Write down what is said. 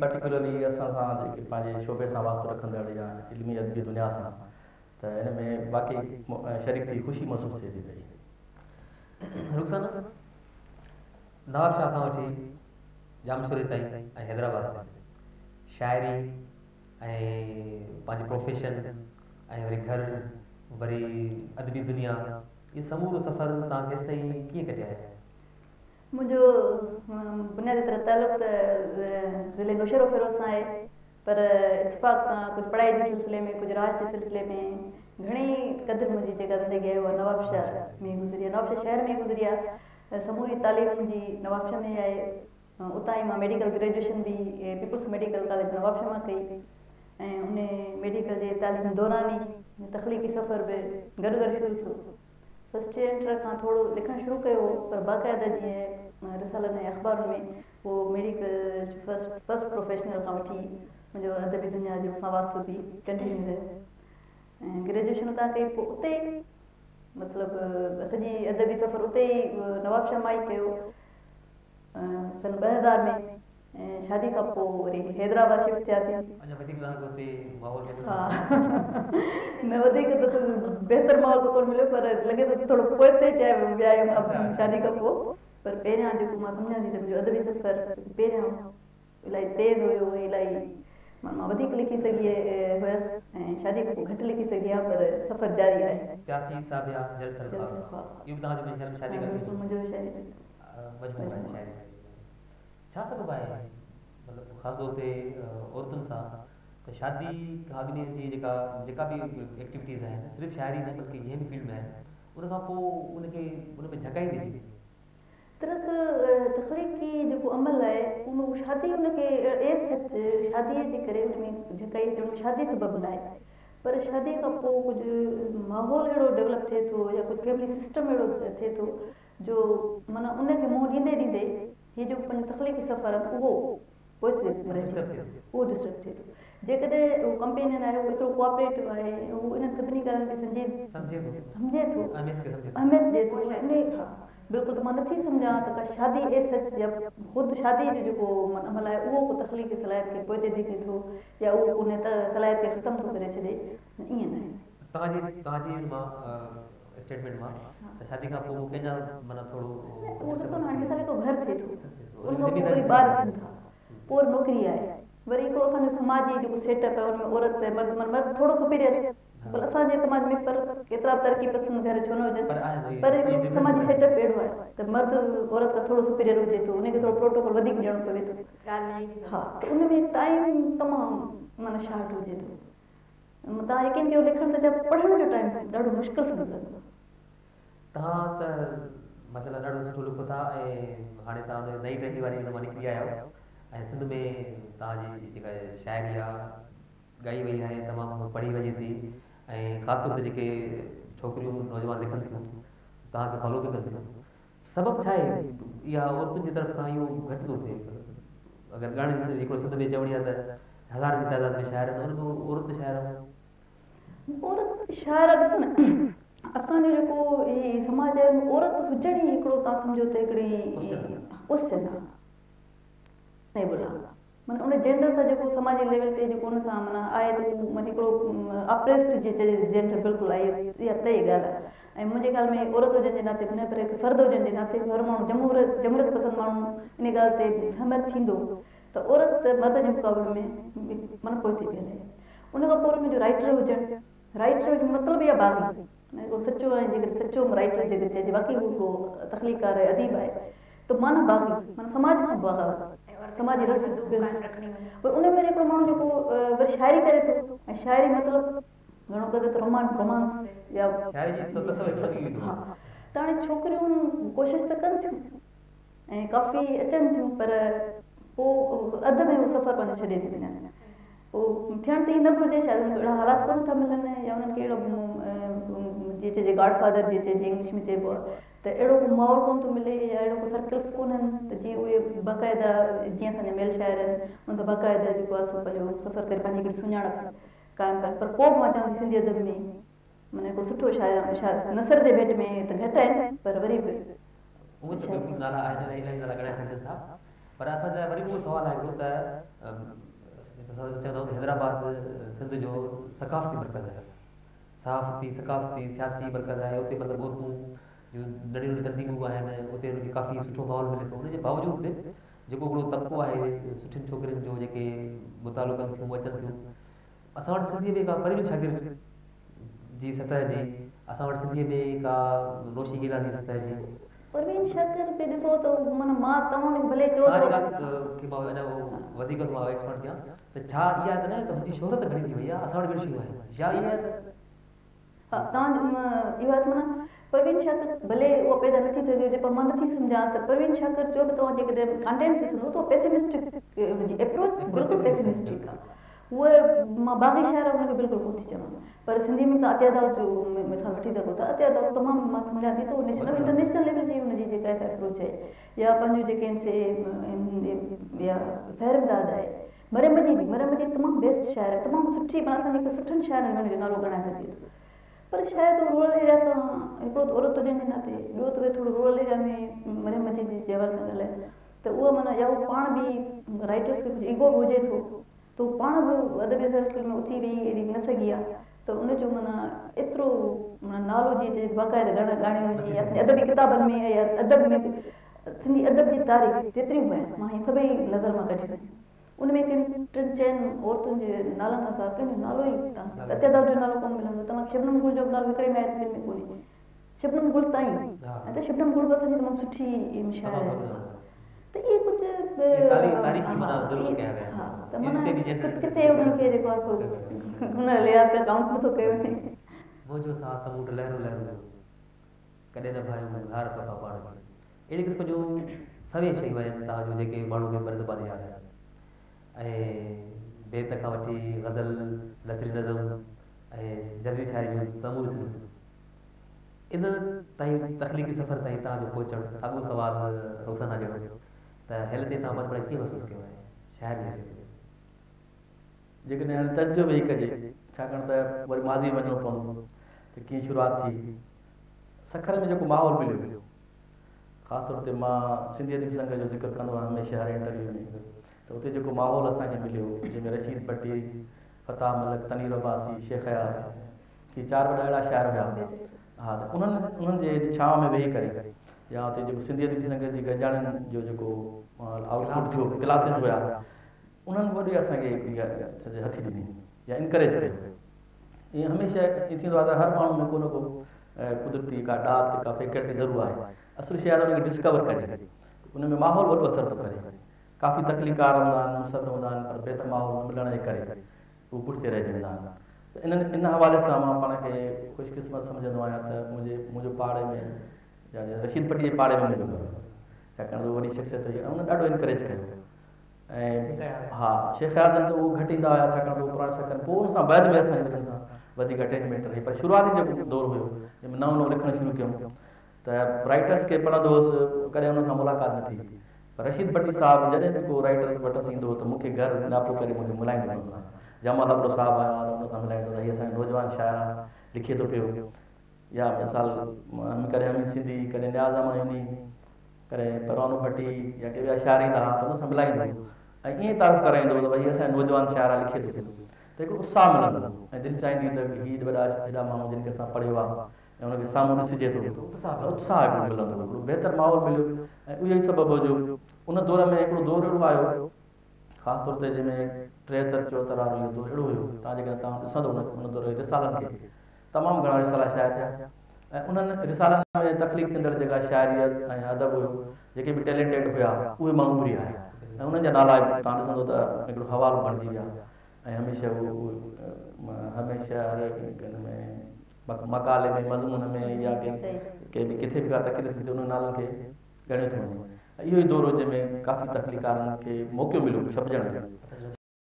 Particularly असां सां जेके पंहिंजे शोबे सां वास्तो रखंदड़ या इल्मी अदबी दुनिया सां त इन में वाकई शरीक थी ख़ुशी महसूसु थिए थी पई। रुखसाना नवाब शाह खां वठी जामशोरी ताईं ऐं हैदराबाद ताईं शाइरी ऐं पंहिंजी प्रोफेशन ऐं वरी घर वरी अदबी दुनिया ये समूरो सफ़र तव्हां केसि ताईं कीअं कटिया आहे? मुझे बुनियादी तरह ताल्लुक़ त ज़िले नौशेरो फिरोज़ सां आहे, पर इत्तेफ़ाक़ सां कुछ पढ़ाई के सिलसिले में कुछ राज के सिलसिले में घणी क़दर मुंहिंजी जेका ज़िंदगी आहे उहा नवाबशाह में गुज़री आहे, नवाबशाह शहर में गुज़री आहे। समूरी तालीम मुंहिंजी नवाबशाह में आहे, उतां ई मां मेडिकल ग्रेजुएशन भी पीपल्स मेडिकल कॉलेज नवाबशाह मां कई ऐं उन मेडिकल जे तालीम दौरान ई तख़लीक़ी सफ़र भी गॾु गॾु शुरू थियो। फर्स्ट एंटर खां थोड़ो लिखण शुरू कयो, पर बाक़ायदा जीअं रिसालनि ऐं अख़बारुनि में वो मेडिकल फर्स्ट प्रोफेशनल खां वठी मुंहिंजो अदबी दुनिया जो सां वास्तो बि कंटिन्यू रहियो ऐं ग्रेजुएशन उतां कई। पोइ उते ई मतिलबु सॼी अदबी सफ़र उते ई नवाबशाह मां ई कयो सन 2000 में ऐं शादी खां पोइ वरी हैदराबाद शिफ्ट थियासीं। अञा वधीक तव्हांखे हुते माहौल में हा न वधीक त बहितर माहौल त कोन मिलियो, पर लॻे थो थोरो पोइ ते पिया विया आहियूं शादी खां पोइ। पर पहिरियां जेको मां सम्झां थी त मुंहिंजो अदबी सफ़र पहिरियां इलाही तेज़ हुयो, इलाही मां वधीक लिखी सघी हुयसि ऐं शादी खां पोइ घटि लिखी सघी आहियां, पर सफ़र जारी आहे। प्यासी साबिया जल तलवा इहो तव्हांजो मुंहिंजे घर में शादी खां मुंहिंजो शादी मजबूर आहे शायदि छा सबब आहे मतिलबु ख़ासि तौर ते औरतुनि सां त शादी खां अॻु जी जेका भी एक्टिविटीज़ आहिनि सिर्फ़ु शाइरी न बल्कि जंहिं बि फील्ड में आहिनि उन खां पोइ उनखे उन में झकाईंदी थी। दरअसल तख़लीक़ी जेको अमल आहे उन शादी उनखे सच शादीअ जे करे उन में झकाई अचे, उन शादी सबबु न आहे, पर शादी खां पोइ कुझु माहौल अहिड़ो डेवलप थिए थो या कुझु फैमिली सिस्टम अहिड़ो थिए थो जो माना उनखे मुंहुं ॾींदे ॾींदे हीअ जेको पंहिंजो तख़लीक़ी सफ़र आहे उहो डिस्टर्ब थिए थो। जेकॾहिं उहो कंपेनियन आहे, उहो एतिरो कोऑपरेटिव आहे, उहो इन सभिनी ॻाल्हियुनि खे सम्झे थो अहमियत ॾिए थो इन। हा बिल्कुलु, त मां नथी सम्झां त का शादी सच या ख़ुदि शादी जो जेको अमल आहे उहो को तख़लीक़ी सलाहियत खे पोइ ते दिखे थो या उहो उन सलाहियत खे ख़तमु थो करे छॾे, ईअं न आहे। तव्हांजी मां स्टेटमेंट मां त शादी खां पोइ मूंखे अञा माना थोरो उहो ॾिसो न, हाणे मिसाल हिकिड़ो घर थिए थो, उन खां पोइ वरी ॿार थियनि था, पोइ नौकिरी आहे, वरी हिकिड़ो असांजो समाजी जेको सेटअप आहे उनमें औरत ऐं मर्द थोरो सुपीरियर, भले असांजे समाज में पर केतिरा तरक़ी पसंदि घर छो न हुजनि, पर हिकिड़ो समाजी सेटअप अहिड़ो आहे त मर्द औरत खां थोरो सुपीरियर हुजे थो, उनखे थोरो प्रोटोकॉल वधीक ॾियणो पवे थो। हा, त उनमें टाइम तमामु माना शार्ट हुजे थो। तव्हां यकीन कयो लिखण त छा पढ़ण जो टाइम ॾाढो मुश्किल सां मिलंदो। तव्हां त माशाल्लाह ॾाढो सुठो लिखो था ऐं हाणे तव्हां नई टहली वारी हुन मां निकिरी आया आहियो ऐं सिंध में तव्हांजी जेका शाइरी आहे ॻाई वई आहे, तमामु पढ़ी वञे थी ऐं ख़ासि तौर ते जेके छोकिरियूं नौजवान लिखनि थियूं तव्हांखे फॉलो बि कनि थियूं। सबबु छा आहे इहा औरतुनि जी तरफ़ खां इहो घटि थो थिए? अगरि ॻाइण जेको सिंध में चवणी आहे त हज़ार जी तादाद में शाइर आहिनि, उनमें औरत शाइर ॾिसो न, असांजो जेको ई समाज आहे औरत हुजण ई हिकिड़ो तव्हां सम्झो त हिकिड़ी उसन आहे माना उन जेंडर सां जेको समाजी लेवल ते जेको उन सां माना आहे त उहो माना हिकिड़ो अप्रेस्ड जे जेंडर बिल्कुलु आहे, इहा तय ॻाल्हि आहे। ऐं मुंहिंजे ख़्याल में औरत हुजण जे नाते न पर हिकु फ़र्द हुजण जे नाते हर माण्हू जमूरियत पसंदि माण्हू इन ॻाल्हि ते सहमत थींदो त औरत मर्द जे मुक़ाबले में माना पोइ थी बीहे। उन खां पोइ मुंहिंजो राइटर हुजणु, राइटर जो मतिलबु इहा बाग़ी हिकिड़ो सचो आहे, जेकॾहिं सचो राइटर जेके चइजे बाक़ी हू तख़लीक़ार आहे अदीब आहे त माना बाग़ी माना समाज खां बाग़ी समाजी रस पर उन में हिकिड़ो माण्हू जेको वरी शाइरी करे थो ऐं शाइरी मतिलबु घणो करे त रोमांस या त हाणे छोकिरियूं कोशिशि त कनि थियूं ऐं काफ़ी अचनि थियूं, पर पोइ अधु में उहो सफ़र पंहिंजो छॾे थी वञनि। पोइ थियण त ई न घुरिजे, शायदि उनखे अहिड़ा हालात कोन था मिलनि या उन्हनि खे अहिड़ो जीअं चइजे गॉड फादर जीअं चइजे इंग्लिश में चइबो आहे त अहिड़ो को माहौल कोन थो मिले या अहिड़ो को सर्कल्स कोन्हनि त जीअं उहे बाक़ाइदा जीअं असांजा मेल शाइर आहिनि उन त बाक़ाइदा जेको आहे सो पंहिंजो सफ़र करे पंहिंजी हिकिड़ी सुञाणप क़ाइमु कनि। पर पोइ मां चवां थी सिंधी अदब में माना हिकिड़ो सुठो शाइर शायदि नसर जे भेट में त घटि आहिनि, पर वरी बि उहो त बिल्कुलु नाला आहिनि, इलाही नाला ॻणाए सघजनि था, पर असांजा वरी उहो सुवाल आहे हिकिड़ो त चवंदा आहियूं हैदराबाद सिंध जो सकाफ़ती मर्कज़ आहे, सकाफ़ती सियासी मर्कज़ आहे। उते मतिलबु औरतूं जो नंढियूं नंढियूं तंज़ीमूं आहिनि, उते उनखे काफ़ी सुठो माहौल मिले थो। उनजे बावजूद बि जेको हिकिड़ो तबिको आहे सुठियुनि छोकिरियुनि जो जेके मुतालो कनि थियूं अचनि थियूं, असां वटि सिंधीअ में का परवीन शागिर्द जी सतह जी, असां वटि सिंधीअ में का रोशी गिलानी जी सतह जी परवीन शागिर्द पे ॾिसो त माना मां तव्हां भले चओ कि मां अञा वधीक मां एक्सपर्ट कयां त छा इहा त न त हुनजी शोहरत घणी थी वई आहे, असां वटि बि शयूं आहिनि या इहा त हा तव्हां इहो आहे माना परवीन शागिर्द भले उहो पैदा नथी थिए हुजे, पर मां नथी सम्झां त परवीन शागिर्द जो बि तव्हां जेकॾहिं कंटेंट ॾिसंदो त पेसिमिस्टिक हुनजी अप्रोच बिल्कुलु पेसिमिस्टिक आहे। उहे मां बाग़ी शाइर हुनखे बिल्कुलु कोन थी चवां, पर सिंधी में त अत्यादाव जो मिसाल वठी सघो था। अत्यादाव तमामु मां सम्झां थी त उहो नेशनल इंटरनेशनल लेवल जी हुनजी जेका अप्रोच आहे, या पंहिंजो जेके आहिनि से या फ़हरिमदाद आहे मरियम मजीद तमामु बेस्ट शाइर आहे, तमामु सुठी माना असांजे हिकु सुठनि शाइरनि में हुनजो नालो ॻणाए सघिजे थो। पर शायदि रूरल एरिया तां हिकिड़ो औरत हुजण जे नाते ॿियो त थोरो रूरल एरिया में मरियम मजीद जी जवाब सां ॻाल्हाए त उहा माना या उहो पाण बि राइटर्स खे कुझु ईगो हुजे थो त उहो पाण बि अदबी सर्कल में उथी वेही एॾी न सघी आहे त उनजो माना एतिरो माना नालो जीअं बाक़ाइदा ॻाणियूं हुनजी अदबी किताबनि में या अदब में सिंधी अदब जी तारीख़ जेतिरियूं आहिनि मां हीअ सभई नज़र मां कढी वञे उनमें टिनि चइनि औरतुनि जे नालनि सां पंहिंजो नालो ई अत्यादाव जो नालो कोन मिलंदो। तव्हां शबनम गुल जो नालो हिकिड़े में में कोन्हे, शबनम गुल ताईं ऐं त शबनम गुल बि असांजी तमामु सुठी शाइर आहे। त इहे कुझु त माना किथे उन्हनि खे जेको आहे हुन लिहाज़ ते काउंट नथो कयो वञे। मुंहिंजो साह समुंड लहरो लहरो कॾहिं न भाई हार तो का पाण अहिड़ी क़िस्म जूं सभई शयूं आहिनि तव्हांजो जेके माण्हू खे बरज़बानी यादि आहे। ऐं बेत खां वठी ग़ज़ल नसरी नज़म ऐं जदीद शाइरी जूं समूर सिंधियूं इन ताईं तख़लीक़ी सफ़र ताईं तव्हांजो पहुचणु साॻियो सवाल रोज़ाना जहिड़ो त हेल ते तव्हां पाण कीअं महसूसु कयो आहे शाइर जी हैसियत ते? जेकॾहिं हाणे तजुर्बो वेही कजे छाकाणि त वरी माज़ी वञिणो पवंदो त कीअं शुरूआति थी। सखर में जेको माहौल मिलियो ख़ासि तौर ते मां सिंधी अदबी संघ जो ज़िक्र कंदो आहियां हमेशह हर इंटरव्यू में त उते जेको माहौल असांखे मिलियो जंहिंमें रशीद भट्टी, फताह मलिक, तनीर अब्बासी, शेख अयाज़ इहे 4 वॾा अहिड़ा शाइर हुआ। हा त उन्हनि जे छांव में वेही करे या उते जेको सिंधी अदबी संघ जी गजाणनि जो जेको आउटपुट थियो क्लासिस हुआ उन्हनि वरी असांखे हथी ॾिनी या इनकरेज कयो। ईअं हमेशह ईअं थींदो आहे त हर माण्हू में को न को कुदरती का ॾात का फैकल्टी ज़रूरु आहे। असुलु शइ आहे उनखे डिस्कवर कजे, उन में माहौल वॾो असरु थो करे। काफ़ी तकलीकार हूंदा आहिनि, मुसर हूंदा आहिनि, पर बहितर माहौल न मिलण जे करे उहे पुठिते रहिजी वेंदा आहिनि। त इन हवाले सां मां पाण खे ख़ुशकिस्मत सम्झंदो आहियां त मुंहिंजो पाड़े में या रशीद भट्टी जे पाड़े में मुंहिंजो घरु छाकाणि त वॾी शख़्सियत हुई ऐं उन ॾाढो इनकरेज कयो। ऐं हा शेख अयाज़ त उहो घटि ईंदा हुआ छाकाणि त उहो पुराणा शख़्स पोइ उन सां बैदि में असांजे हुननि सां वधीक अटैचमेंट रही। पर शुरूआती जेको दौरु हुयो जंहिंमें नओं लिखणु शुरू कयूं त राइटर्स खे पढ़ंदो हुउसि, कॾहिं हुन सां मुलाक़ात न थी। पर रशीद भट्टी साहिबु जॾहिं बि को राइटर वटि ईंदो हो त मूंखे घरु नापो करे मूंखे मिलाईंदो हुन सां। जमाल अबड़ो साहिबु आयो आहे त हुन सां मिलाईंदो त हीअ असांजो नौजवान शाइर आहे लिखे थो पियो, या मिसाल कॾहिं हमी सिंधी, कॾहिं न्याज़ अमानी, कॾहिं परवानो भट्टी या के ॿिया शाइर ईंदा हुआ त हुन सां मिलाईंदो ऐं ईअं तारीफ़ कराईंदो त भई असांजो नौजवान शाइर आहे लिखे थो पियो। त हिकिड़ो उत्साह मिलंदो ऐं दिलि चाहींदी त हीअ हेॾा माण्हू जिन खे असां पढ़ियो आहे ऐं हुनखे साम्हूं ॾिसिजे थो उत्साह हिकिड़ो मिलंदो, हिकिड़ो बहितर माहौल मिलियो। ऐं उहो ई सबबु हुओ उन दौर में हिकिड़ो दौरु अहिड़ो आयो ख़ासि तौर ते जंहिंमें 73-74 वारो इहो दौरु अहिड़ो हुयो। तव्हां जेकॾहिं तव्हां ॾिसंदो उन दौर जे रिसालनि खे तमामु घणा रिसाला शाया थिया ऐं उन्हनि रिसालनि में तकलीफ़ थींदड़ जेका शाइरीअत ऐं अदब हुयो जेके बि टैलेंटेड हुआ उहे माण्हू घुरी आया ऐं उन्हनि जा नाला तव्हां ॾिसंदो त हिकिड़ो हवालो बणिजी विया। ऐं हमेशह हमेशह हर हिन में मकाले में मज़मून में या के बि किथे बि का तकलीफ़ थी उन नालनि खे ॻणियो थो वञे। इहो ई दौरु जंहिंमें काफ़ी तकलीकारनि खे मौक़ो मिलियो छपिजण जो।